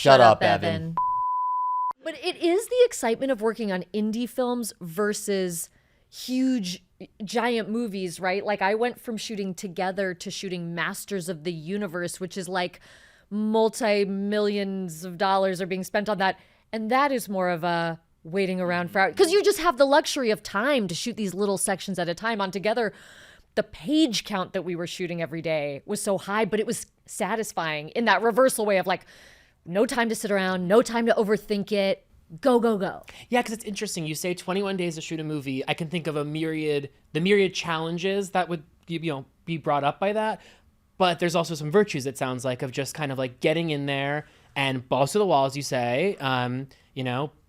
Shut up, Evan. But it is the excitement of working on indie films versus huge, giant movies, right? Like I went from shooting Together to shooting Masters of the Universe, which is like multi-millions of dollars are being spent on that. And that is more of a waiting around for hours. Because you just have the luxury of time to shoot these little sections at a time. On Together, the page count that we were shooting every day was so high, but it was satisfying in that reversal way of like, no time to sit around, no time to overthink it. Go, go, go. Yeah, because it's interesting. You say 21 days to shoot a movie. I can think of the myriad challenges that would be brought up by that. But there's also some virtues, it sounds like, of just kind of like getting in there and balls to the wall, as you say.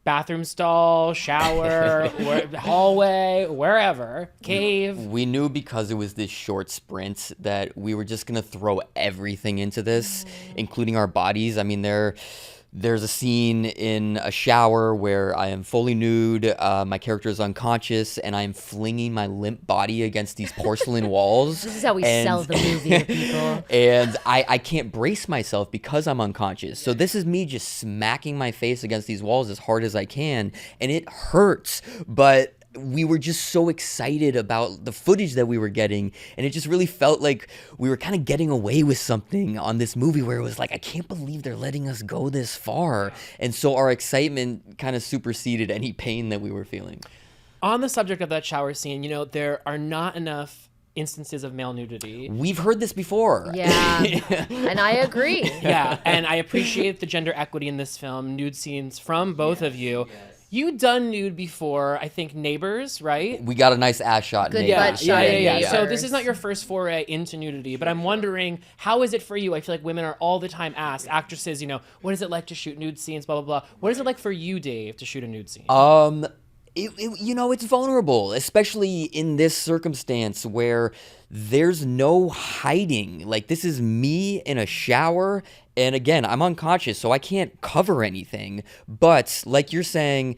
Bathroom stall, shower, hallway, wherever, cave. We knew because it was this short sprint that we were just going to throw everything into this, including our bodies. I mean, there's a scene in a shower where I am fully nude, my character is unconscious, and I am flinging my limp body against these porcelain walls. This is how we sell the movie to people. And I can't brace myself because I'm unconscious. So this is me just smacking my face against these walls as hard as I can, and it hurts, but we were just so excited about the footage that we were getting, and it just really felt like we were kind of getting away with something on this movie where it was like, I can't believe they're letting us go this far. And so our excitement kind of superseded any pain that we were feeling. On the subject of that shower scene, there are not enough instances of male nudity. We've heard this before. Yeah, and I agree. Yeah, and I appreciate the gender equity in this film, nude scenes from both of you. Yes. You done nude before, I think, Neighbors, right? We got a nice ass shot. Good Neighbors. butt shot. Yeah. So this is not your first foray into nudity, but I'm wondering, how is it for you? I feel like women are all the time asked, actresses, what is it like to shoot nude scenes, blah, blah, blah. What is it like for you, Dave, to shoot a nude scene? It's vulnerable, especially in this circumstance where there's no hiding. Like, this is me in a shower, and again, I'm unconscious, so I can't cover anything. But, like you're saying,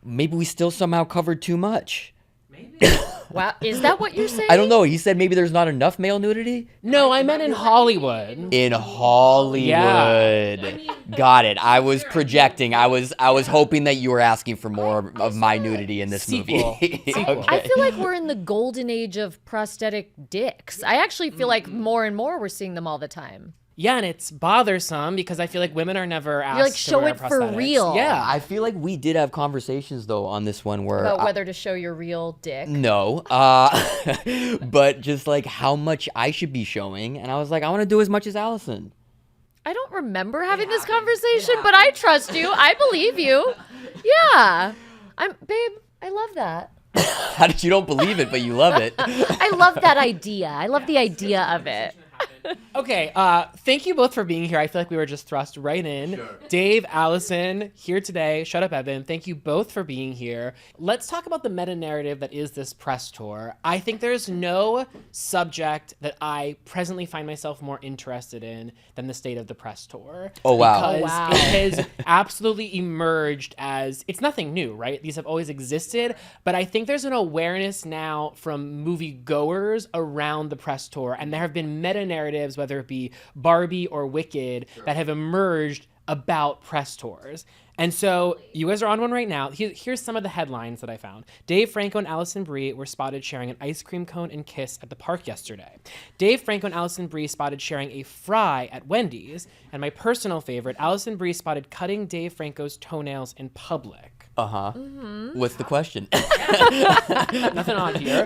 maybe we still somehow covered too much. Maybe. Wow, is that what you're saying? I don't know. He said maybe there's not enough male nudity? No, I meant in Hollywood. In Hollywood. Yeah. Got it. I was projecting. I was hoping that you were asking for more of my nudity in this movie. Sequel. I feel like we're in the golden age of prosthetic dicks. I actually feel like more and more we're seeing them all the time. Yeah, and it's bothersome because I feel like women are never asked You're like, to show wear it for prosthetics. real. Yeah. I feel like we did have conversations, though, on this one where... About whether to show your real dick. No. But just like how much I should be showing. And I was like, I want to do as much as Alison. I don't remember having this conversation, but I trust you. I believe you. Yeah. Babe, I love that. How did you don't believe it, but you love it? I love that idea. I love the idea of it. Okay, thank you both for being here. I feel like we were just thrust right in. Sure. Dave, Alison, here today. Shut up, Evan. Thank you both for being here. Let's talk about the meta-narrative that is this press tour. I think there's no subject that I presently find myself more interested in than the state of the press tour. Oh, wow. Because it has absolutely emerged as, it's nothing new, right? These have always existed, but I think there's an awareness now from moviegoers around the press tour, and there have been meta-narratives, whether it be Barbie or Wicked, that have emerged about press tours. And so you guys are on one right now. Here's some of the headlines that I found. Dave Franco and Alison Brie were spotted sharing an ice cream cone and kiss at the park yesterday. Dave Franco and Alison Brie spotted sharing a fry at Wendy's. And my personal favorite, Alison Brie spotted cutting Dave Franco's toenails in public. Uh-huh. Mm-hmm. What's the question? Nothing on here.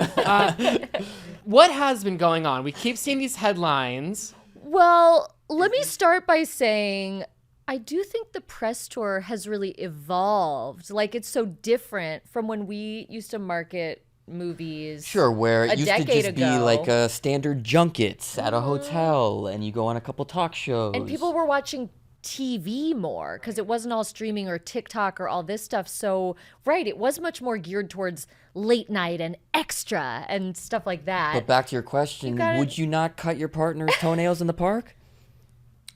What has been going on? We keep seeing these headlines. Well, let me start by saying I do think the press tour has really evolved. Like, it's so different from when we used to market movies. Sure, where it used to just ago. be like a standard junkets at a hotel, and you go on a couple talk shows. And people were watching TV more because it wasn't all streaming or TikTok or all this stuff. So, right, it was much more geared towards late night and extra and stuff like that. But back to your question, would you not cut your partner's toenails in the park?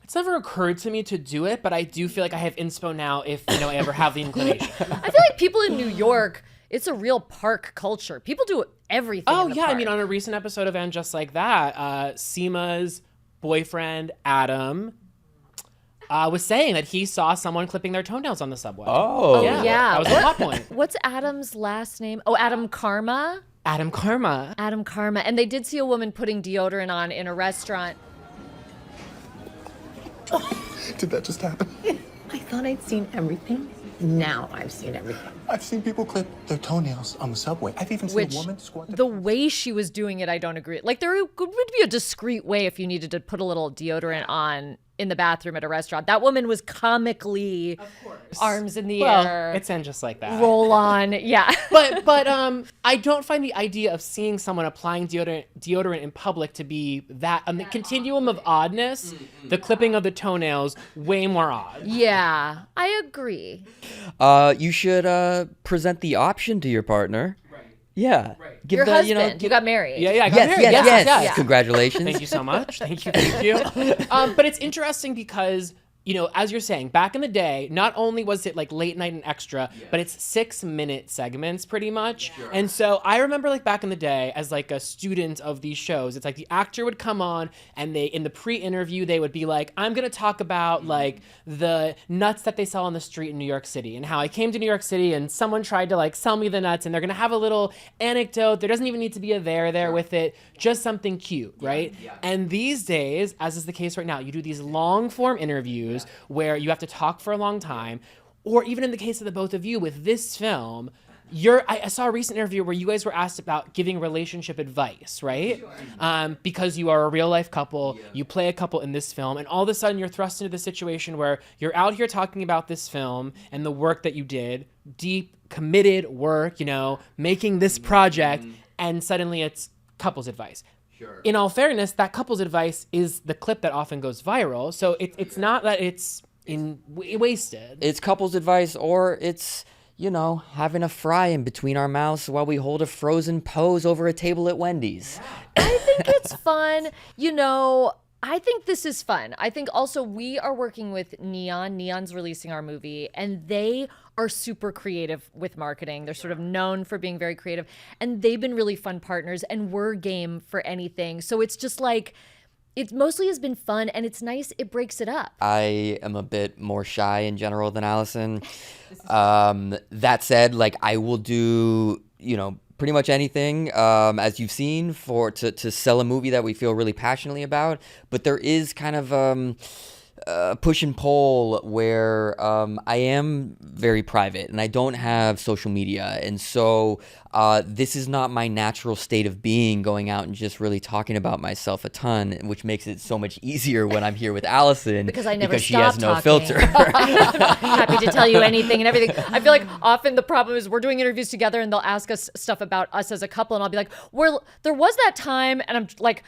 It's never occurred to me to do it, but I do feel like I have inspo now if I ever have the inclination. I feel like people in New York, it's a real park culture. People do everything. Oh, in the yeah. park. I mean, on a recent episode of And Just Like That, Seema's boyfriend, Adam, was saying that he saw someone clipping their toenails on the subway. Oh. Yeah. That was a plot point. What's Adam's last name? Oh, Adam Karma. Adam Karma. Adam Karma. And they did see a woman putting deodorant on in a restaurant. Did that just happen? I thought I'd seen everything. Now I've seen everything. I've seen people clip their toenails on the subway. I've even seen Which, a woman squat. the way she was doing it, I don't agree. Like, there would be a discreet way if you needed to put a little deodorant on in the bathroom at a restaurant. That woman was comically arms in the air. It's in just like that. Roll on. Yeah. But I don't find the idea of seeing someone applying deodorant in public to be that on the continuum of oddness. The clipping of the toenails way more odd. Yeah, I agree. You should present the option to your partner. Right. Yeah. Give Your the, husband, you got married. Yeah, I got Yes, married. yes. Congratulations. Thank you so much. Thank you. But it's interesting because, as you're saying, back in the day, not only was it like late night and extra, but it's 6-minute segments pretty much. Sure. And so I remember like back in the day as like a student of these shows, it's like the actor would come on and they, in the pre-interview, they would be like, I'm going to talk about like the nuts that they sell on the street in New York City and how I came to New York City and someone tried to like sell me the nuts, and they're going to have a little anecdote. There doesn't even need to be a there with it, just something cute, right? Yeah. And these days, as is the case right now, you do these long form interviews where you have to talk for a long time, or even in the case of the both of you with this film, I saw a recent interview where you guys were asked about giving relationship advice, right? Sure. Because you are a real life couple, you play a couple in this film, and all of a sudden you're thrust into the situation where you're out here talking about this film and the work that you did, deep, committed work, making this project, and suddenly it's couples advice. Sure. In all fairness, that couple's advice is the clip that often goes viral. So it's not that it's wasted. It's couples advice, or it's, having a fry in between our mouths while we hold a frozen pose over a table at Wendy's. I think it's fun. I think this is fun. I think also we are working with Neon. Neon's releasing our movie, and they are super creative with marketing. They're sort of known for being very creative, and they've been really fun partners, and we're game for anything. So it's just like, it mostly has been fun, and it's nice. It breaks it up. I am a bit more shy in general than Alison. That said, like, I will do, pretty much anything, as you've seen, to sell a movie that we feel really passionately about. But there is kind of push and pull where I am very private and I don't have social media, and so this is not my natural state of being, going out and just really talking about myself a ton, which makes it so much easier when I'm here with Alison because I never she has no filter. Happy to tell you anything and everything. I feel like often the problem is we're doing interviews together and they'll ask us stuff about us as a couple, and I'll be like, there was that time, and I'm like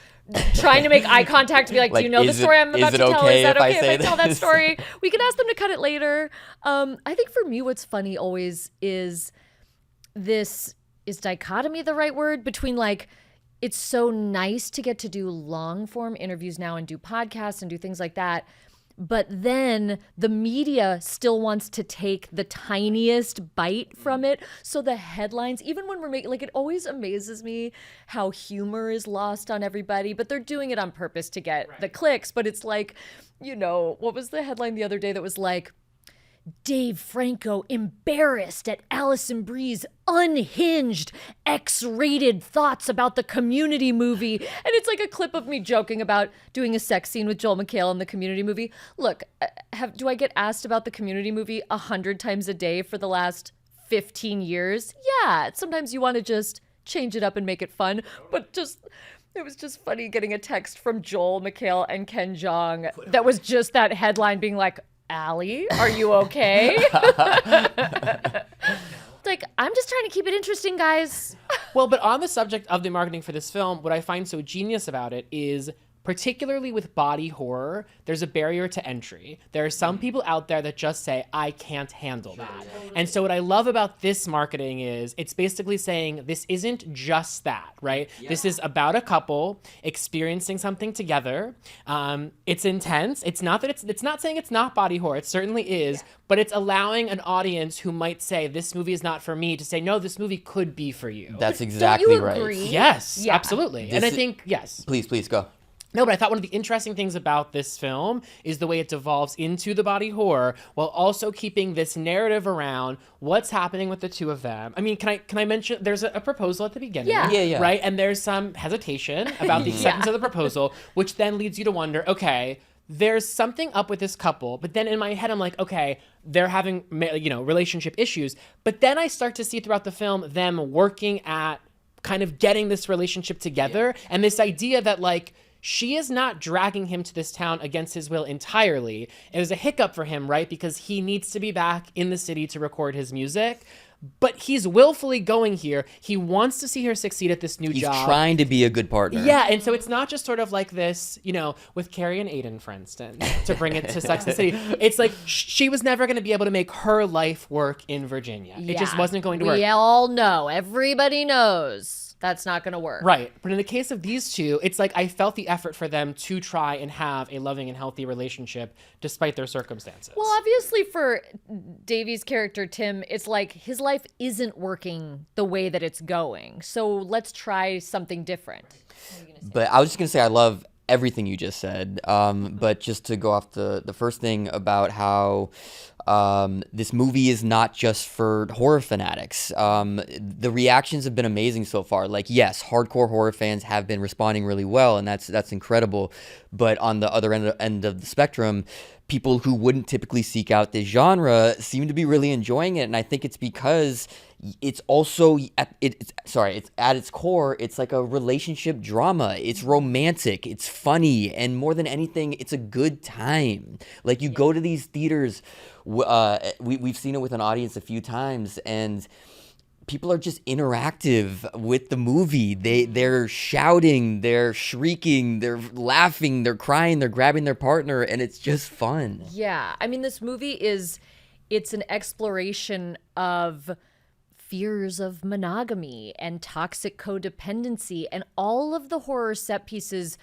trying to make eye contact to be like, do you know the story I'm about to tell? Is that okay if I tell that story? We can ask them to cut it later. I think for me, what's funny always is this, is dichotomy the right word? Between like, it's so nice to get to do long form interviews now and do podcasts and do things like that. But then the media still wants to take the tiniest bite from it. So the headlines, even when we're making, like, it always amazes me how humor is lost on everybody, but they're doing it on purpose to get the clicks. But it's like, what was the headline the other day that was like, Dave Franco embarrassed at Alison Brie's unhinged X-rated thoughts about the Community movie. And it's like a clip of me joking about doing a sex scene with Joel McHale in the Community movie. Look, do I get asked about the Community movie 100 times a day for the last 15 years? Yeah, sometimes you want to just change it up and make it fun, but it was just funny getting a text from Joel McHale and Ken Jeong that was just that headline being like, Allie, are you okay? Like, I'm just trying to keep it interesting, guys. Well, but on the subject of the marketing for this film, what I find so genius about it is, particularly with body horror, there's a barrier to entry. There are some people out there that just say, I can't handle that. And so what I love about this marketing is it's basically saying this isn't just that, right? Yeah. This is about a couple experiencing something together. It's intense. It's not saying it's not body horror. It certainly is, but it's allowing an audience who might say this movie is not for me to say, no, this movie could be for you. That's exactly Don't you agree? right. Yes, Yeah. absolutely. And I think, yes. Please go. No, but I thought one of the interesting things about this film is the way it devolves into the body horror while also keeping this narrative around what's happening with the two of them. I mean, can I mention there's a proposal at the beginning, Yeah. right? And there's some hesitation about the acceptance of the proposal, which then leads you to wonder, okay, there's something up with this couple, but then in my head I'm like, okay, they're having relationship issues, but then I start to see throughout the film them working at kind of getting this relationship together and this idea that like she is not dragging him to this town against his will entirely. It was a hiccup for him, right? Because he needs to be back in the city to record his music. But he's willfully going here. He wants to see her succeed at this new job. He's trying to be a good partner. Yeah, and so it's not just sort of like this, with Carrie and Aiden, for instance, to bring it to Sex and the City. It's like she was never going to be able to make her life work in Virginia. It just wasn't going to work. We all know. Everybody knows. That's not going to work. Right. But in the case of these two, it's like I felt the effort for them to try and have a loving and healthy relationship despite their circumstances. Well, obviously for Davy's character, Tim, it's like his life isn't working the way that it's going. So let's try something different. But I was just going to say I love everything you just said. But just to go off the first thing about how this movie is not just for horror fanatics. The reactions have been amazing so far. Like, yes, hardcore horror fans have been responding really well, and that's incredible. But on the other end of the spectrum, people who wouldn't typically seek out this genre seem to be really enjoying it, and I think it's because it's also it's at its core, it's like a relationship drama. It's romantic, it's funny, and more than anything, it's a good time. Like, you go to these theaters, we've seen it with an audience a few times, and people are just interactive with the movie. They're shouting, they're shrieking, they're laughing, they're crying, they're grabbing their partner, and it's just fun. Yeah. I mean, this movie it's an exploration of fears of monogamy and toxic codependency, and all of the horror set pieces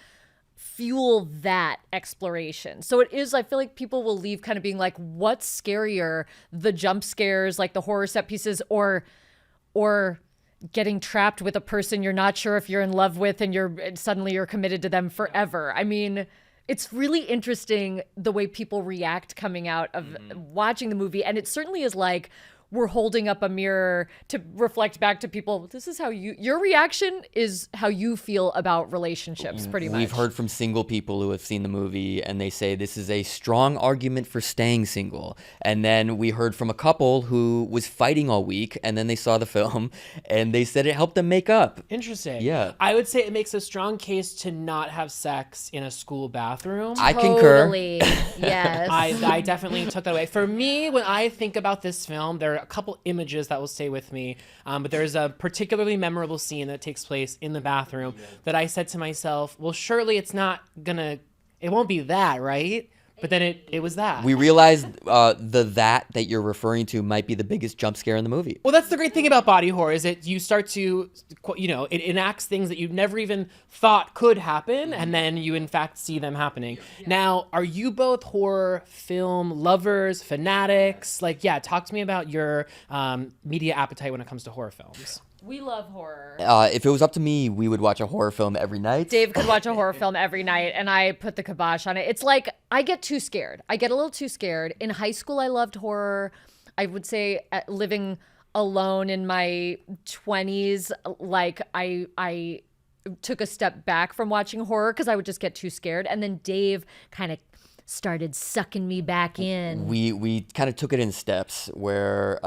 fuel that exploration. So it is, I feel like people will leave kind of being like, what's scarier, the jump scares, like the horror set pieces, or getting trapped with a person you're not sure if you're in love with and you're committed to them forever. I mean, it's really interesting the way people react coming out of watching the movie. And it certainly is like we're holding up a mirror to reflect back to people. This is how your reaction is how you feel about relationships, pretty much. We've heard from single people who have seen the movie, and they say this is a strong argument for staying single. And then we heard from a couple who was fighting all week, and then they saw the film, and they said it helped them make up. Interesting. Yeah. I would say it makes a strong case to not have sex in a school bathroom. I concur. Totally. Yes. I definitely took that away. For me, when I think about this film, there are a couple images that will stay with me, but there's a particularly memorable scene that takes place in the bathroom that I said to myself, well, surely it won't be that, right? But then it was that. We realized that you're referring to might be the biggest jump scare in the movie. Well, that's the great thing about body horror, is that you start to, it enacts things that you never even thought could happen, and then you in fact see them happening. Now, are you both horror film lovers, fanatics? Talk to me about your media appetite when it comes to horror films. We love horror. If it was up to me, we would watch a horror film every night. Dave could watch a horror film every night, and I put the kibosh on it. It's like I get too scared. I get a little too scared. In high school, I loved horror. I would say living alone in my 20s, like I took a step back from watching horror because I would just get too scared. And then Dave kind of started sucking me back in. We kind of took it in steps where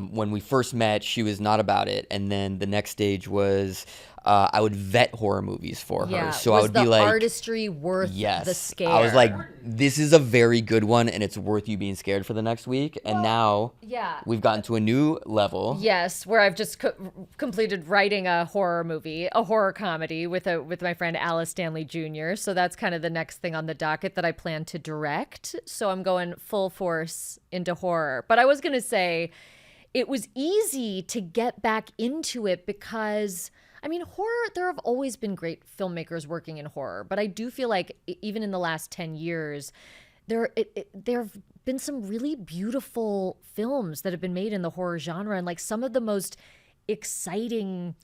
when we first met, she was not about it. And then the next stage was I would vet horror movies for her. So I would be like, artistry worth the scare? I was like, this is a very good one, and it's worth you being scared for the next week. And now we've gotten to a new level. Yes, where I've just completed writing a horror movie, a horror comedy with my friend Alice Stanley Jr. So that's kind of the next thing on the docket that I plan to direct. So I'm going full force into horror. But I was going to say it was easy to get back into it because, I mean, horror, there have always been great filmmakers working in horror, but I do feel like even in the last 10 years, there have been some really beautiful films that have been made in the horror genre, and like some of the most exciting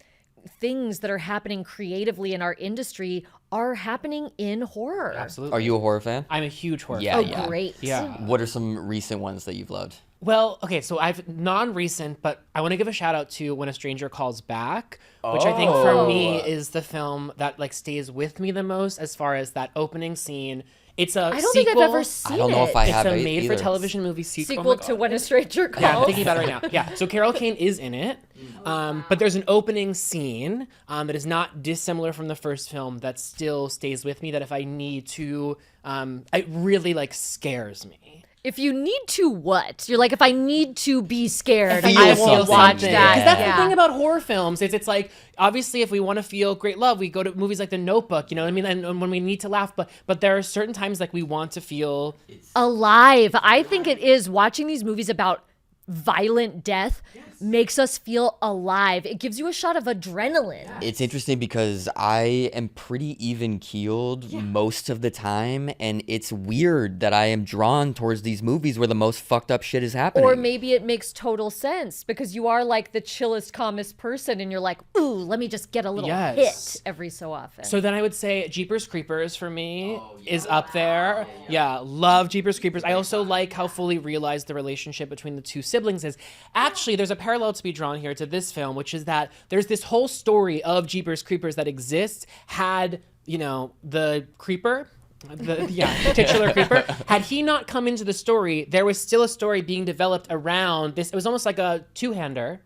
things that are happening creatively in our industry are happening in horror. Absolutely. Are you a horror fan? I'm a huge horror Yeah, Oh, fan. yeah. great. Yeah. What are some recent ones that you've loved? Well, okay, so I've non-recent, but I want to give a shout out to When a Stranger Calls Back, which I think for me is the film that like stays with me the most as far as that opening scene. It's a I don't sequel. think I've ever seen it. I don't know if I It's have a it made-for-television movie sequel. Sequel Oh my to God. When a Stranger Calls. Yeah, I'm thinking about it right now. Yeah, so Carol Kane is in it, but there's an opening scene that is not dissimilar from the first film that still stays with me. That if I need to, it really like scares me. If you need to what? You're like, if I need to be scared, Feel I will something. watch Yeah. that. Because that's Yeah. the thing about horror films is it's like, obviously if we want to feel great love, we go to movies like The Notebook, you know what I mean? And when we need to laugh, but there are certain times like we want to feel Alive. I think it is watching these movies about violent death makes us feel alive. It gives you a shot of adrenaline. It's interesting because I am pretty even keeled most of the time, and it's weird that I am drawn towards these movies where the most fucked up shit is happening. Or maybe it makes total sense because you are like the chillest, calmest person and you're like, ooh, let me just get a little Yes. hit every so often. So then I would say Jeepers Creepers for me is up there. Yeah, love Jeepers Creepers. I also like how fully realized the relationship between the two siblings is. Actually, there's a parallel to be drawn here to this film, which is that there's this whole story of Jeepers Creepers that exists had, you know, the creeper, the titular creeper, had he not come into the story, there was still a story being developed around this. It was almost like a two-hander.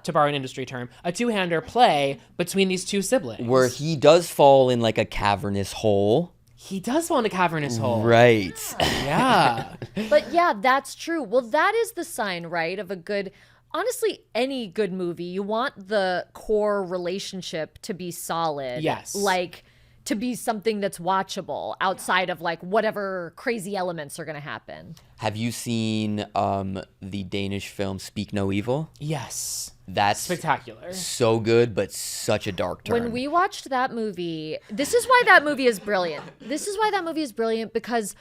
To borrow an industry term, a two-hander play between these two siblings. where he does fall in like a cavernous hole. He does fall in a cavernous hole. Right. Yeah. But yeah, that's true. Well, that is the sign, right, of a good, honestly, any good movie. You want the core relationship to be solid. Yes. Like, to be something that's watchable outside of like whatever crazy elements are going to happen. Have you seen the Danish film Speak No Evil? Yes. That's Spectacular. so good, but such a dark turn. When we watched that movie, this is why that movie is brilliant. This is why that movie is brilliant because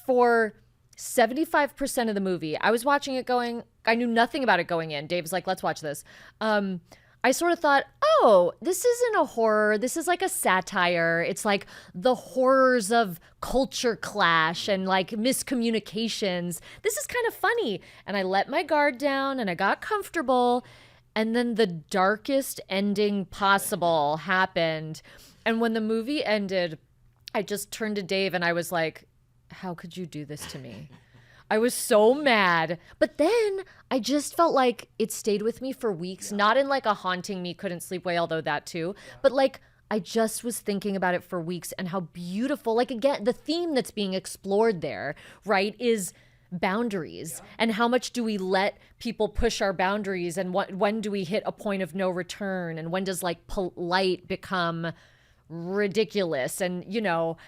for 75% of the movie, I was watching it going, I knew nothing about it going in. Dave's like, let's watch this. I sort of thought, oh, this isn't a horror. This is like a satire. It's like the horrors of culture clash and like miscommunications. This is kind of funny. And I let my guard down and I got comfortable. And then the darkest ending possible happened. And when the movie ended, I just turned to Dave and I was like, how could you do this to me? I was so mad. But then I just felt like it stayed with me for weeks, not in like a haunting me, couldn't sleep way, although that too, but like I just was thinking about it for weeks and how beautiful, like again, the theme that's being explored there, right, is boundaries and how much do we let people push our boundaries and when do we hit a point of no return and when does like polite become ridiculous and you know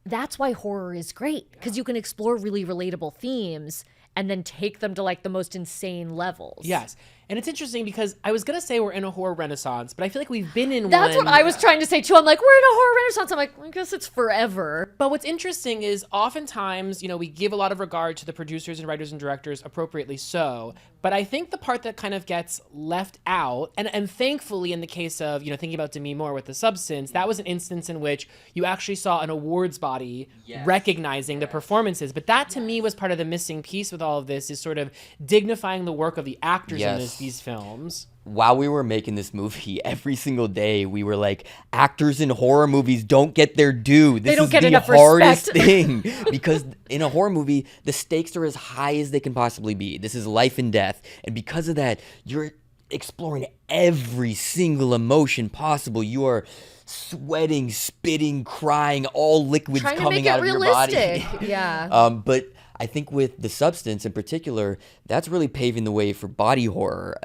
that's why horror is great because you can explore really relatable themes and then take them to like the most insane levels. Yes. And it's interesting because I was going to say we're in a horror renaissance, but I feel like we've been in That's one. what I was trying to say too. I'm like, we're in a horror renaissance. I'm like, I guess it's forever. But what's interesting is oftentimes, you know, we give a lot of regard to the producers and writers and directors, appropriately so. But I think the part that kind of gets left out, and thankfully in the case of, you know, thinking about Demi Moore with The Substance, that was an instance in which you actually saw an awards body recognizing the performances. But that to me was part of the missing piece with all of this is sort of dignifying the work of the actors in these films. While we were making this movie, every single day we were like, actors in horror movies don't get their due. This don't is get the enough hardest respect. thing. Because in a horror movie, the stakes are as high as they can possibly be. This is life and death. And because of that, you're exploring every single emotion possible. You are sweating, spitting, crying, all liquids Trying to coming make it out of your body. realistic. Yeah. But I think with The Substance in particular, that's really paving the way for body horror.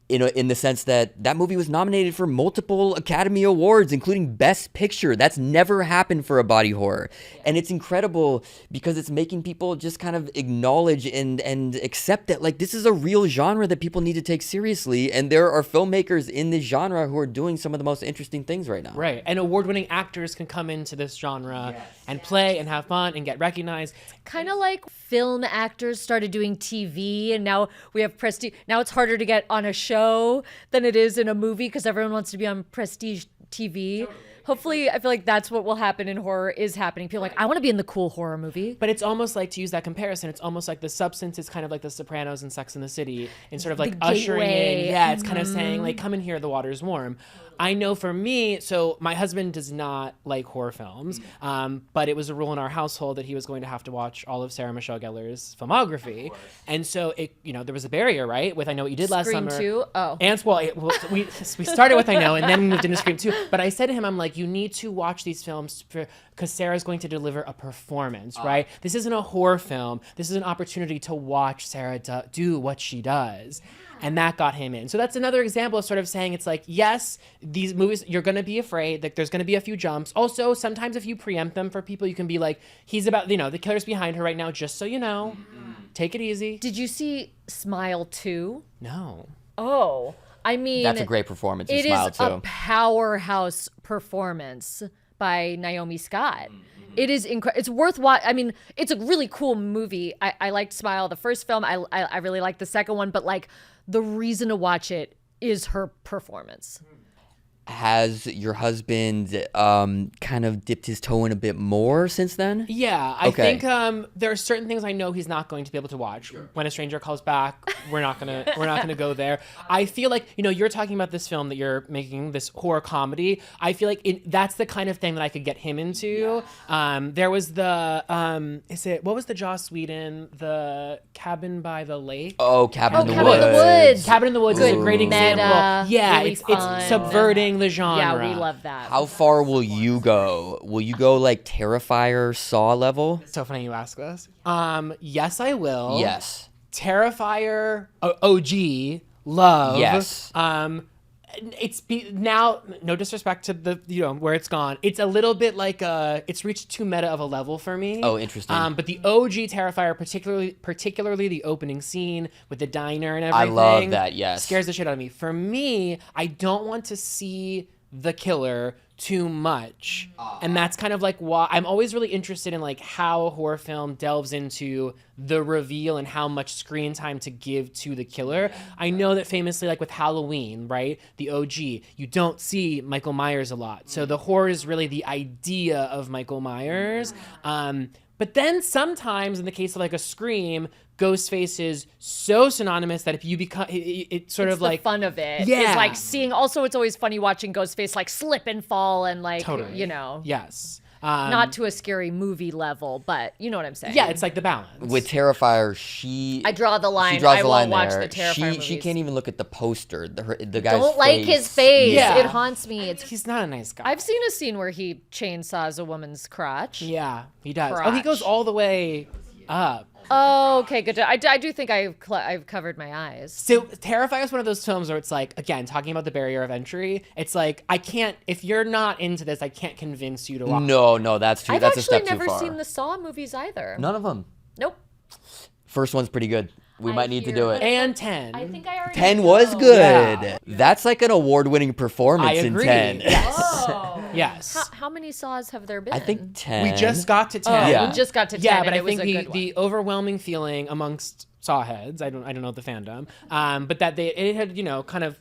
In the sense that that movie was nominated for multiple Academy Awards, including Best Picture. That's never happened for a body horror. And it's incredible because it's making people just kind of acknowledge and accept that, like, this is a real genre that people need to take seriously. And there are filmmakers in this genre who are doing some of the most interesting things right now. Right. And award-winning actors can come into this genre and play and have fun and get recognized. Kind of like film actors started doing TV and now we have prestige. Now it's harder to get on a show show than it is in a movie because everyone wants to be on prestige TV. Hopefully, I feel like that's what will happen in horror is happening. People are like, I want to be in the cool horror movie. But it's almost like, to use that comparison, it's almost like The Substance is kind of like The Sopranos and Sex and the City, and sort of like ushering gateway. in. Yeah, it's kind of saying like, come in here, the water's warm. I know for me, so my husband does not like horror films, but it was a rule in our household that he was going to have to watch all of Sarah Michelle Gellar's filmography, and so it, there was a barrier, right? With I Know What You Did Last Scream Summer. 2? Oh. And we started with I Know, and then we moved into Scream 2. But I said to him, I'm like, you need to watch these films because Sarah's going to deliver a performance, right? This isn't a horror film. This is an opportunity to watch Sarah do what she does. And that got him in. So that's another example of sort of saying it's like, yes, these movies, you're going to be afraid that there's going to be a few jumps. Also, sometimes if you preempt them for people, you can be like, he's about, the killer's behind her right now, just so you know. Take it easy. Did you see Smile 2? No. Oh, I mean, That's a great performance in it Smile is too. a powerhouse performance by Naomi Scott. It is incredible. It's worth watching. I mean, it's a really cool movie. I liked Smile, the first film. I really liked the second one, but like the reason to watch it is her performance. Has your husband kind of dipped his toe in a bit more since then? Yeah, I Okay. think there are certain things I know he's not going to be able to watch. When a Stranger Calls Back, we're not gonna go there. I feel like you're talking about this film that you're making, this horror comedy. I feel like that's the kind of thing that I could get him into. There was the what was the Joss Whedon, the Cabin by the Lake? Oh, Cabin in the Cabin in the Woods. Woods. Cabin in the Woods is a great Meta, example. Yeah, really it's fun. subverting the genre. Yeah, we love that. How far will you go? Will you go like Terrifier, Saw level? So funny you ask this. Yes, I will. Yes. Terrifier, OG, love. Yes. Now, no disrespect to the where it's gone. It's a little bit like it's reached too meta of a level for me. Oh, interesting. But the OG Terrifier, particularly the opening scene with the diner and everything. I love that. Yes. Scares the shit out of me. For me, I don't want to see the killer too much, and that's kind of like why I'm always really interested in like how a horror film delves into the reveal and how much screen time to give to the killer. I know that famously, like with Halloween, right, the OG, you don't see Michael Myers a lot, so the horror is really the idea of Michael Myers. But then sometimes in the case of like a Scream, Ghostface is so synonymous that if you become, it's sort of the like fun of it. Yeah. Is like seeing. Also, it's always funny watching Ghostface like slip and fall and like Totally. Not Yes. to a scary movie level, but you know what I'm saying. Yeah, it's like the balance. With Terrifier, I draw the line. She draws I the won't line watch there. the Terrifier She movies. can't even look at the poster. The guy's Don't like his face. Yeah. It haunts me. He's not a nice guy. I've seen a scene where he chainsaws a woman's crotch. Yeah, he does. Oh, he Crotch. goes all the way up. Oh, okay, good. I do think I've covered my eyes. So Terrifier is one of those films where it's like, again, talking about the barrier of entry, it's like, I can't, if you're not into this, I can't convince you to watch. No, that's too. I've That's a actually step too never far. seen the Saw movies either. None of them. Nope. First one's pretty good. We might need to do it. And 10. I think I already 10 was good. Yeah. That's like an award-winning performance I agree. in 10. Yes. Oh. Yes. How many Saws have there been? I think 10. We just got to 10. Oh, Yeah. we just got to 10. Yeah, and but I it was think a good the overwhelming feeling amongst Saw heads, I don't know the fandom, but that it had, kind of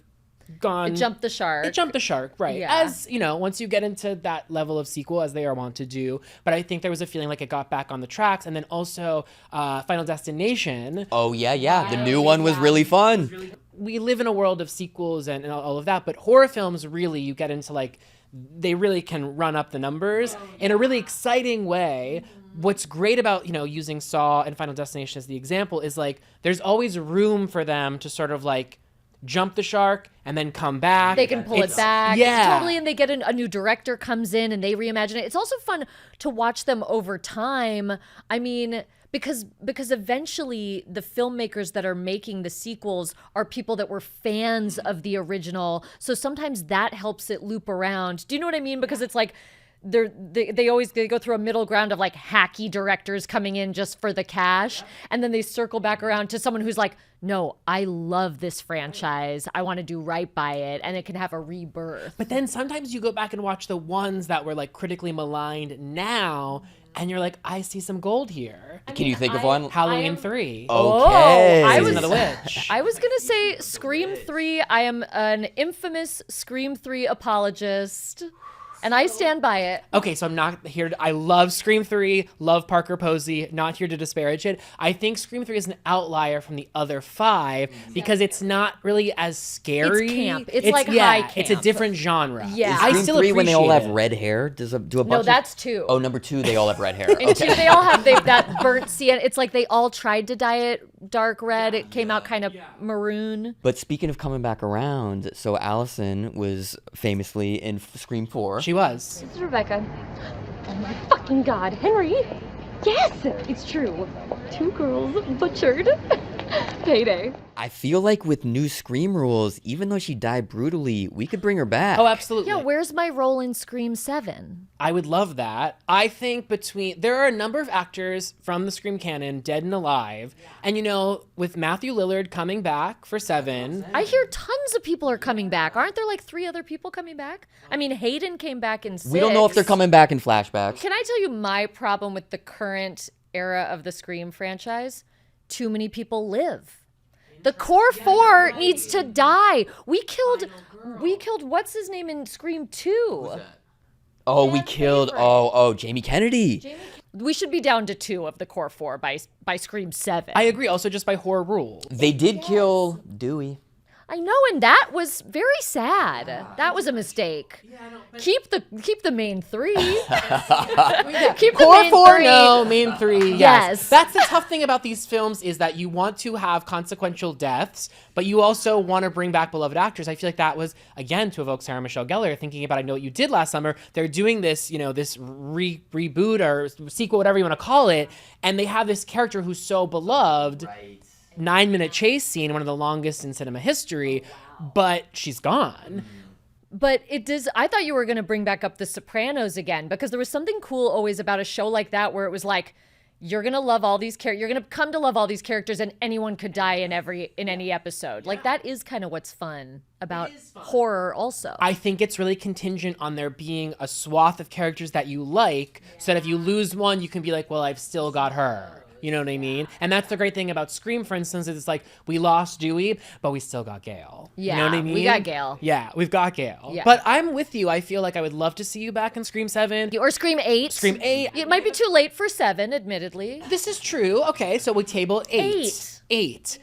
gone. It jumped the shark. It jumped the shark, right. Yeah. As, once you get into that level of sequel, as they are wont to do. But I think there was a feeling like it got back on the tracks. And then also Final Destination. Oh, yeah. The new one was really fun. We live in a world of sequels and all of that. But horror films, really, you get into like, they really can run up the numbers in a really exciting way. What's great about, using Saw and Final Destination as the example is like, there's always room for them to sort of like, jump the shark and then come back. They can pull it back. Yeah. Totally. And they get a new director comes in and they reimagine it. It's also fun to watch them over time. I mean, because eventually the filmmakers that are making the sequels are people that were fans of the original. So sometimes that helps it loop around. Do you know what I mean? Because it's like, they go through a middle ground of like hacky directors coming in just for the cash, and then they circle back around to someone who's like, no, I love this franchise, I want to do right by it, and it can have a rebirth. But then sometimes you go back and watch the ones that were like critically maligned now, and you're like, I see some gold here. Can you think of one? Halloween 3. Okay. I Season was- of the Witch. I was gonna say Scream 3. I am an infamous Scream 3 apologist, and I stand by it. Okay, so I'm not here I love Scream 3, love Parker Posey, not here to disparage it. I think Scream 3 is an outlier from the other 5 because it's not really as scary. It's camp. It's like high It's a camp. different genre. Yeah. I Scream still 3 when they all appreciate have it. red hair? Do a bunch No, of- that's 2. Oh, number 2, they all have red hair. In 2, they all have that burnt sienna. It's like they all tried to dye it dark red. It came out kind of maroon. But speaking of coming back around, so Allison was famously in Scream 4. She was. This is Rebecca. Oh my fucking god, Henry! Yes, it's true. 2 girls butchered. Payday. I feel like with new Scream rules, even though she died brutally, we could bring her back. Oh, absolutely. Yeah, where's my role in Scream 7? I would love that. I think there are a number of actors from the Scream canon, dead and alive. And with Matthew Lillard coming back for 7. I hear tons of people are coming back. Aren't there like 3 other people coming back? I mean, Hayden came back in 6. We don't know if they're coming back in flashbacks. Can I tell you my problem with the current era of the Scream franchise? Too many people live. The core 4 needs to die. We killed what's his name in Scream 2? Oh, we killed. Oh, Jamie Kennedy. We should be down to 2 of the core 4 by Scream 7. I agree, also just by horror rules. They did kill Dewey. I know, and that was very sad. That was a mistake. Keep the main 3. Keep the Core main 4, 3. no. Main 3, yes. Yes. That's the tough thing about these films is that you want to have consequential deaths, but you also want to bring back beloved actors. I feel like that was, again, to evoke Sarah Michelle Gellar, thinking about I Know What You Did Last Summer. They're doing this, this reboot or sequel, whatever you want to call it, and they have this character who's so beloved. 9-minute chase scene, one of the longest in cinema history, but she's gone. But it does. I thought you were going to bring back up The Sopranos again, because there was something cool always about a show like that where it was like, you're going to love all these characters. You're going to come to love all these characters, and anyone could die in any episode. Like, that is kind of what's fun about horror also. I think it's really contingent on there being a swath of characters that you like, so that if you lose one, you can be like, well, I've still got her. You know what I mean? And that's the great thing about Scream, for instance, is it's like, we lost Dewey, but we still got Gail. Yeah, you know what I mean? we got Gail. Yeah, we've got Gail. Yeah. But I'm with you. I feel like I would love to see you back in Scream 7. Or Scream 8. Scream 8. It might be too late for 7, admittedly. This is true. Okay, so we table 8. 8.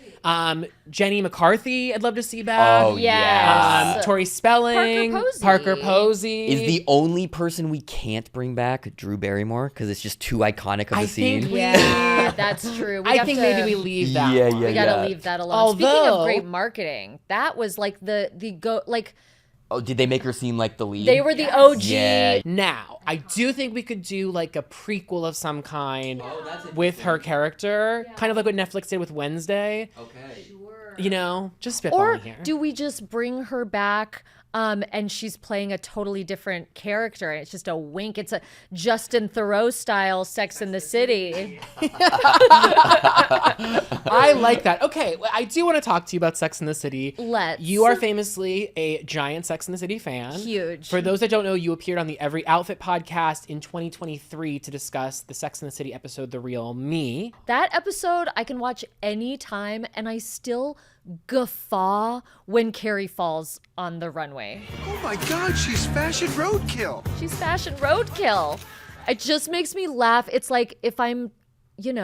Jenny McCarthy, I'd love to see back. Oh, Yes. Tori Spelling. Parker Posey. Is the only person we can't bring back Drew Barrymore because it's just too iconic of a I scene? think Yeah, that's true. I think maybe we leave that Yeah, one. yeah, We gotta yeah. leave that alone. Speaking Although- of great marketing, that was like Oh, did they make her seem like the lead? they were the OG. Yeah. Now, I do think we could do like a prequel of some kind with her character, kind of like what Netflix did with Wednesday. Okay. Just Or spitballing here. do we just bring her back and she's playing a totally different character and it's just a wink? It's a Justin Theroux style Sex in the City. I like that. Okay, well, I do want to talk to you about Sex in the City. Let's. You are famously a giant Sex in the City fan. Huge. For those that don't know, you appeared on the Every Outfit podcast in 2023 to discuss the Sex in the City episode, The Real Me. That episode I can watch anytime and I still guffaw when Carrie falls on the runway. Oh my god, she's fashion roadkill. She's fashion roadkill. It just makes me laugh. It's like if I'm in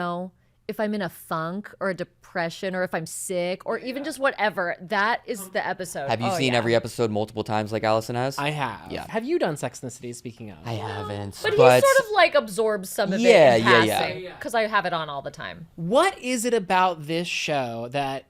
a funk or a depression or if I'm sick or even just whatever, that is the episode. Have you Oh, seen yeah. every episode multiple times like Allison has? I have. Yeah. Have you done Sex in the City, speaking of? I haven't. But he sort of like absorbs some of Yeah, it in yeah, yeah. passing because I have it on all the time. What is it about this show that,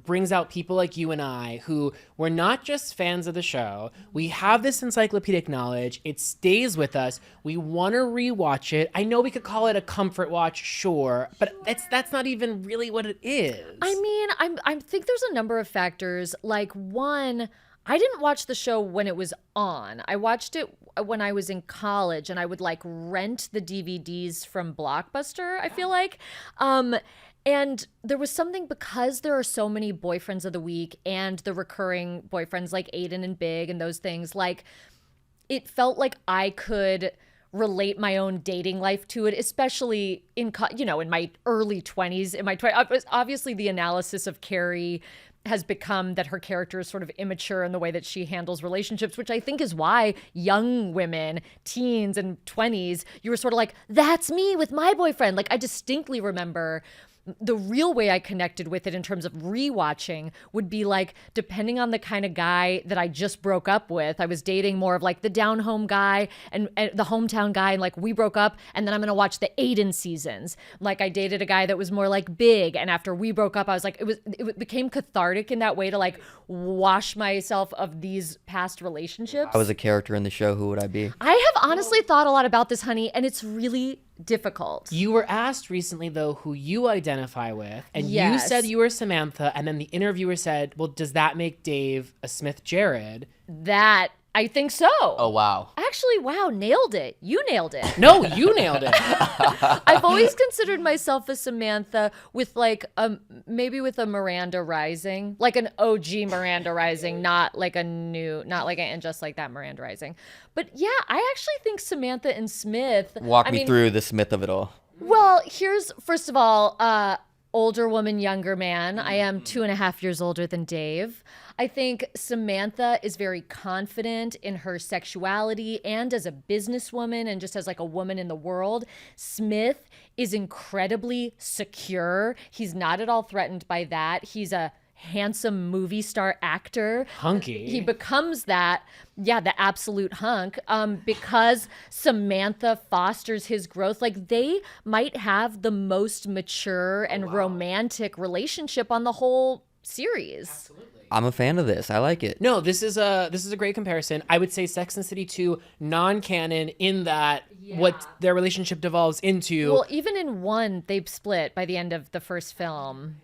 brings out people like you and I who we're not just fans of the show. We have this encyclopedic knowledge. It stays with us. We want to rewatch it. I know we could call it a comfort watch, sure, but that's not even really what it is. I mean, I think there's a number of factors. Like one, I didn't watch the show when it was on. I watched it when I was in college and I would like rent the DVDs from Blockbuster, I feel like. And there was something because there are so many boyfriends of the week and the recurring boyfriends like Aiden and Big and those things, like it felt like I could relate my own dating life to it, especially in my early 20s. In my 20s, obviously the analysis of Carrie has become that her character is sort of immature in the way that she handles relationships, which I think is why young women, teens and 20s, you were sort of like, that's me with my boyfriend. Like, I distinctly remember the real way I connected with it in terms of rewatching would be like, depending on the kind of guy that I just broke up with, I was dating more of like the down home guy and the hometown guy, and like we broke up, and then I'm gonna watch the Aiden seasons. Like I dated a guy that was more like Big, and after we broke up, I was like, it became cathartic in that way to like wash myself of these past relationships. I was a character in the show. Who would I be? I have honestly thought a lot about this, honey, and it's really difficult. You were asked recently, though, who you identify with, and Yes. you said you were Samantha, and then the interviewer said, well, does that make Dave a Smith Jared? That I think so. Oh, wow. Actually, wow, nailed it. You nailed it. No, you nailed it. I've always considered myself a Samantha with like maybe with a Miranda Rising, like an OG Miranda Rising, not like and just like that Miranda Rising. But yeah, I actually think Samantha and Smith. Walk me through the Smith of it all. Well, here's first of all, older woman, younger man. I am 2.5 years older than Dave. I think Samantha is very confident in her sexuality and as a businesswoman and just as like a woman in the world. Smith is incredibly secure. He's not at all threatened by that. He's a handsome movie star actor. Hunky. He becomes that, the absolute hunk, because Samantha fosters his growth. Like they might have the most mature and romantic relationship on the whole series. Absolutely. I'm a fan of this. I like it. No, this is a great comparison. I would say Sex and the City 2 non-canon in that what their relationship devolves into. Well, even in one, they split by the end of the first film.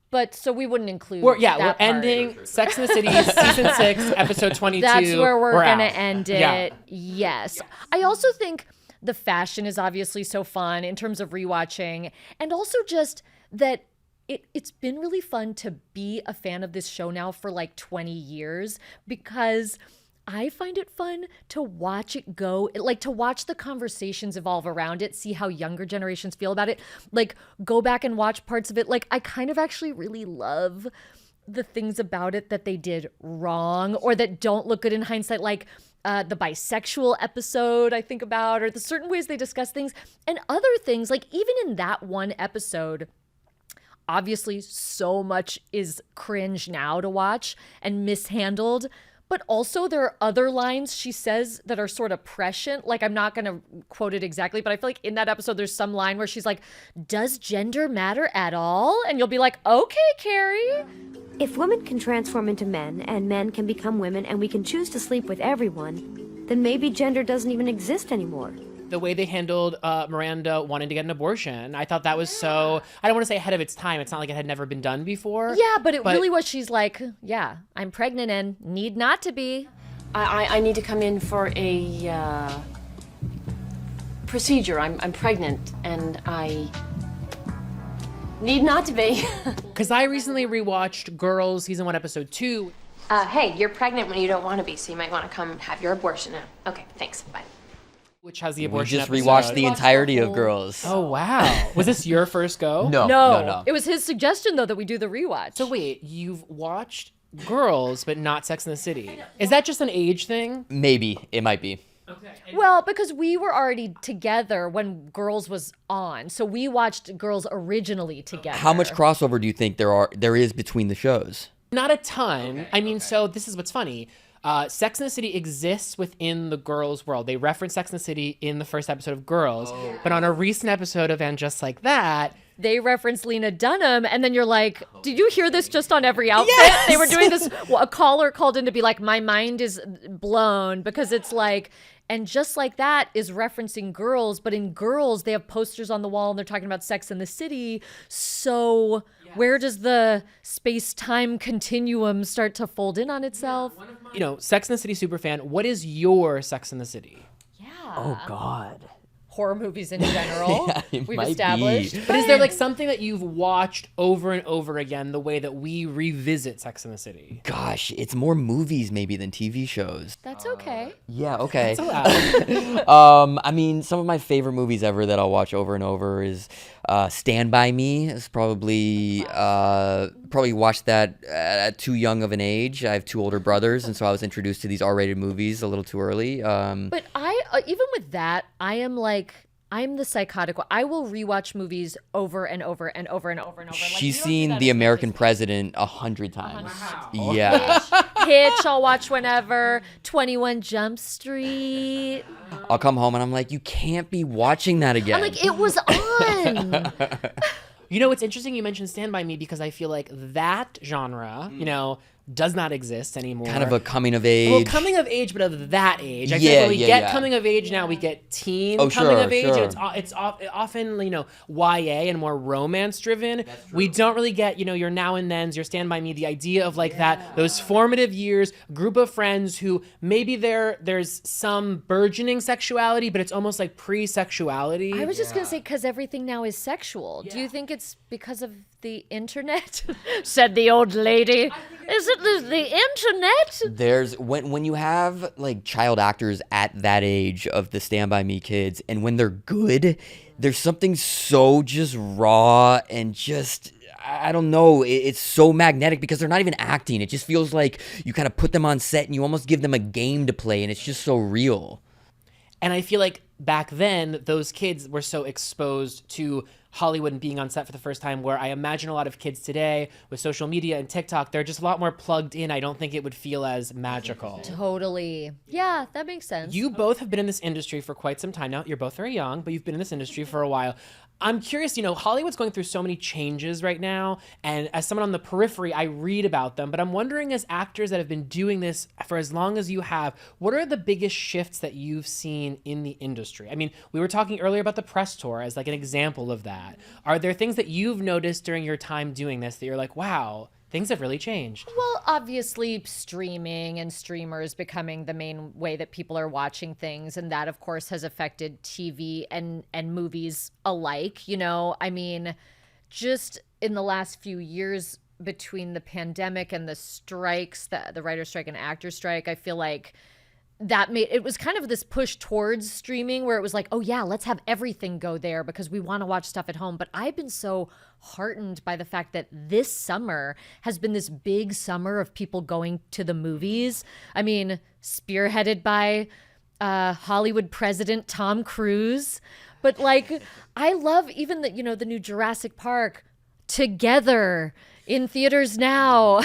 But so we wouldn't include We're that part. ending Sex and the City season 6, episode 22. That's where we're going to out. end it. Yeah. Yes. I also think the fashion is obviously so fun in terms of rewatching, and also just that it's been really fun to be a fan of this show now for like 20 years because I find it fun to watch it go, like to watch the conversations evolve around it, see how younger generations feel about it, like go back and watch parts of it. Like I kind of actually really love the things about it that they did wrong or that don't look good in hindsight, like the bisexual episode I think about, or the certain ways they discuss things, and other things, like even in that one episode, obviously so much is cringe now to watch and mishandled, but also there are other lines she says that are sort of prescient. Like I'm not going to quote it exactly, but I feel like in that episode there's some line where she's like, does gender matter at all? And you'll be like, okay, Carrie. If women can transform into men and men can become women and we can choose to sleep with everyone, then maybe gender doesn't even exist anymore. The way they handled Miranda wanting to get an abortion, I thought that was so, I don't want to say ahead of its time. It's not like it had never been done before. Yeah, but it really was. She's like, yeah, I'm pregnant and need not to be. I need to come in for a procedure. I'm pregnant and I need not to be. Because I recently rewatched Girls season 1 episode 2. Hey, you're pregnant when you don't want to be, so you might want to come have your abortion now. Okay, thanks. Bye. Which has the We abortion just episode. rewatched the entirety of Girls. Oh, wow. Was this your first go? No. It was his suggestion though that we do the rewatch. So wait, you've watched Girls, but not Sex and the City. Is that just an age thing? Maybe. It might be. Okay. Well, because we were already together when Girls was on, so we watched Girls originally together. How much crossover do you think there is between the shows? Not a ton. Okay. I mean, so this is what's funny. Sex and the City exists within the Girls world. They reference Sex and the City in the first episode of Girls, but on a recent episode of And Just Like That, they reference Lena Dunham, and then you're like, did you hear this just on every outfit? Yes! They were doing this, a caller called in to be like, my mind is blown, because it's like, And Just Like That is referencing Girls, but in Girls, they have posters on the wall and they're talking about Sex and the City. So where does the space-time continuum start to fold in on itself? Sex and the City superfan, what is your Sex and the City? Yeah. Oh, God. horror movies in general. it We've might established. be. But is there like something that you've watched over and over again the way that we revisit Sex and the City? Gosh, it's more movies maybe than TV shows. That's okay. Yeah, okay. That's allowed. I mean, some of my favorite movies ever that I'll watch over and over is Stand By Me. It's probably watched that at too young of an age. I have 2 older brothers, and so I was introduced to these R-rated movies a little too early. But I, even with that, I'm the psychotic one. I will rewatch movies over and over and over and over and over. Like, She's you don't do seen that The as much American as- President 100 times. Wow. Yeah. Hitch, I'll watch whenever. 21 Jump Street. I'll come home and I'm like, you can't be watching that again. I'm like, it was on. You know, it's interesting you mentioned Stand By Me because I feel like that genre, you know, does not exist anymore. Kind of a coming of age. Well, coming of age, but of that age. I feel Yeah, like when we yeah, get yeah. coming of age now, we get teen Oh, coming sure, of age, sure. and it's often, you know, YA and more romance driven. We don't really get, you know, your now and thens, your Stand By Me, the idea of like that, those formative years, group of friends who maybe there's some burgeoning sexuality, but it's almost like pre-sexuality. I was just going to say, because everything now is sexual. Do you think it's because of the internet? Said the old lady. Is it the internet? There's when you have like child actors at that age of the Stand By Me kids, and when they're good, there's something so just raw and just, I don't know, it's so magnetic because they're not even acting. It just feels like you kind of put them on set and you almost give them a game to play, and it's just so real. And I feel like back then, those kids were so exposed to Hollywood and being on set for the first time, where I imagine a lot of kids today with social media and TikTok, they're just a lot more plugged in. I don't think it would feel as magical. Totally. Yeah, that makes sense. You both have been in this industry for quite some time now. You're both very young, but you've been in this industry for a while. I'm curious, you know, Hollywood's going through so many changes right now, and as someone on the periphery, I read about them, but I'm wondering, as actors that have been doing this for as long as you have, what are the biggest shifts that you've seen in the industry? I mean, we were talking earlier about the press tour as like an example of that. Are there things that you've noticed during your time doing this that you're like, wow, things have really changed? Well, obviously, streaming and streamers becoming the main way that people are watching things. And that, of course, has affected TV and movies alike. You know, I mean, just in the last few years between the pandemic and the strikes, the writer's strike and actor strike, I feel like that made it was kind of this push towards streaming where it was like, oh yeah, let's have everything go there because we want to watch stuff at home. But I've been so heartened by the fact that this summer has been this big summer of people going to the movies. I mean, spearheaded by Hollywood president Tom Cruise. But like, I love even the, you know, the new Jurassic Park together in theaters now.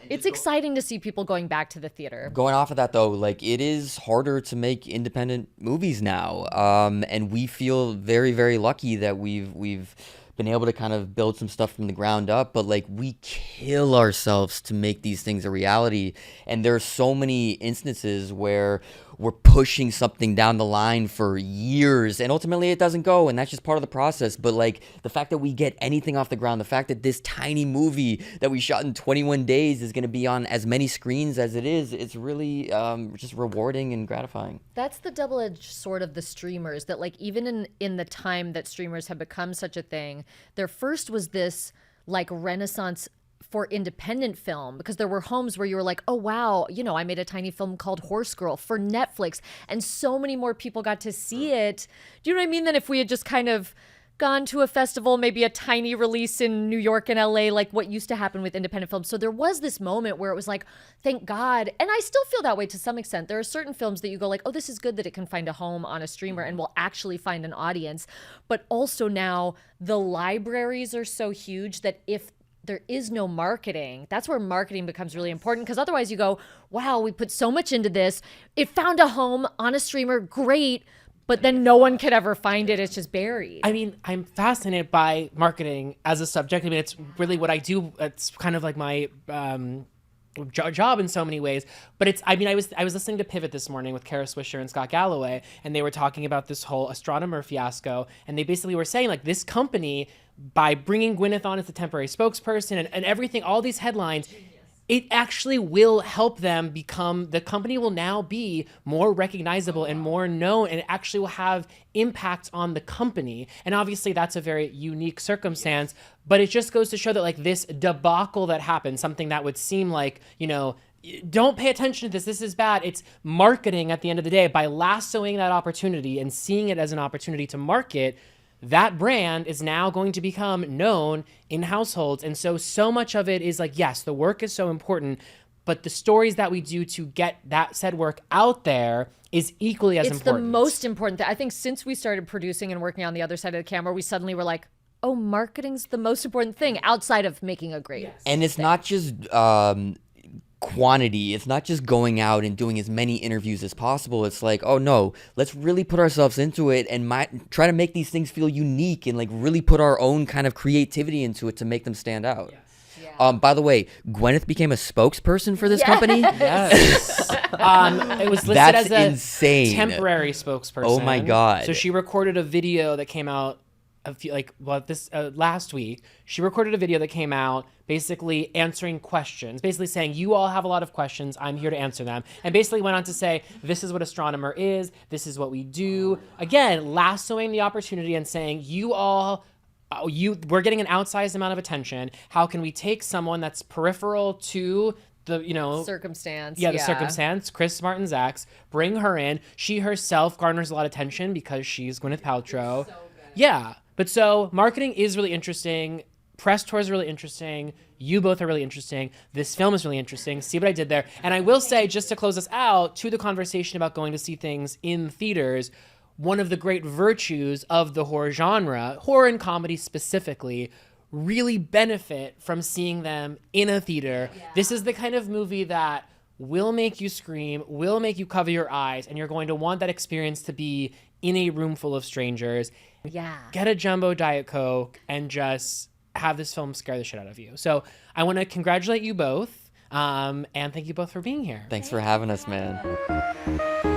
It's exciting to see people going back to the theater. Going off of that though, like it is harder to make independent movies now, and we feel very, very lucky that we've been able to kind of build some stuff from the ground up. But like we kill ourselves to make these things a reality, and there are so many instances where we're pushing something down the line for years and ultimately it doesn't go, and that's just part of the process. But like the fact that we get anything off the ground, the fact that this tiny movie that we shot in 21 days is going to be on as many screens as it is, it's really just rewarding and gratifying. That's the double-edged sword of the streamers, that like even in the time that streamers have become such a thing, there first was this like renaissance for independent film, because there were homes where you were like, oh wow, you know, I made a tiny film called Horse Girl for Netflix, and so many more people got to see it. Do you know what I mean? Than if we had just kind of gone to a festival, maybe a tiny release in New York and LA, like what used to happen with independent films. So there was this moment where it was like, thank God. And I still feel that way to some extent. There are certain films that you go like, oh, this is good that it can find a home on a streamer and will actually find an audience. But also now the libraries are so huge that if there is no marketing, that's where marketing becomes really important, because otherwise you go, wow, we put so much into this. It found a home on a streamer, great, but then no one could ever find it. It's just buried. I mean, I'm fascinated by marketing as a subject. I mean, it's really what I do. It's kind of like my job in so many ways. But it's, I mean, I was listening to Pivot this morning with Kara Swisher and Scott Galloway, and they were talking about this whole astronomer fiasco. And they basically were saying, like, this company, by bringing Gwyneth on as the temporary spokesperson and everything, all these headlines, it actually will help them become, the company will now be more recognizable and more known, and it actually will have impact on the company. And obviously that's a very unique circumstance, but it just goes to show that like this debacle that happened, something that would seem like, you know, don't pay attention to this is bad. It's marketing at the end of the day. By lassoing that opportunity and seeing it as an opportunity to market, that brand is now going to become known in households. And so much of it is like, yes, the work is so important, but the stories that we do to get that said work out there is equally as important. It's the most important thing. I think since we started producing and working on the other side of the camera, we suddenly were like, oh, marketing's the most important thing outside of making a great. Yes. And it's not just quantity. It's not just going out and doing as many interviews as possible. It's like, oh no, let's really put ourselves into it and try to make these things feel unique and like really put our own kind of creativity into it to make them stand out. Yes. Yeah. By the way, Gwyneth became a spokesperson for this company. Yes. It was listed That's as a insane. temporary spokesperson. Oh my God. So she recorded a video that came out last week. She recorded a video that came out basically answering questions, basically saying, you all have a lot of questions, I'm here to answer them. And basically went on to say, this is what astronomer is, this is what we do. Again, lassoing the opportunity and saying, we're getting an outsized amount of attention. How can we take someone that's peripheral to the, you know, circumstance. The circumstance, Chris Martin Zach's, bring her in. She herself garners a lot of attention because she's Gwyneth Paltrow. So yeah. But so marketing is really interesting. Press tour is really interesting. You both are really interesting. This film is really interesting. See what I did there? And I will say, just to close us out, to the conversation about going to see things in theaters, one of the great virtues of the horror genre, horror and comedy specifically, really benefit from seeing them in a theater. Yeah. This is the kind of movie that will make you scream, will make you cover your eyes, and you're going to want that experience to be in a room full of strangers. Yeah. Get a jumbo Diet Coke and just have this film scare the shit out of you. So I want to congratulate you both, and thank you both for being here. Thanks for having us, man.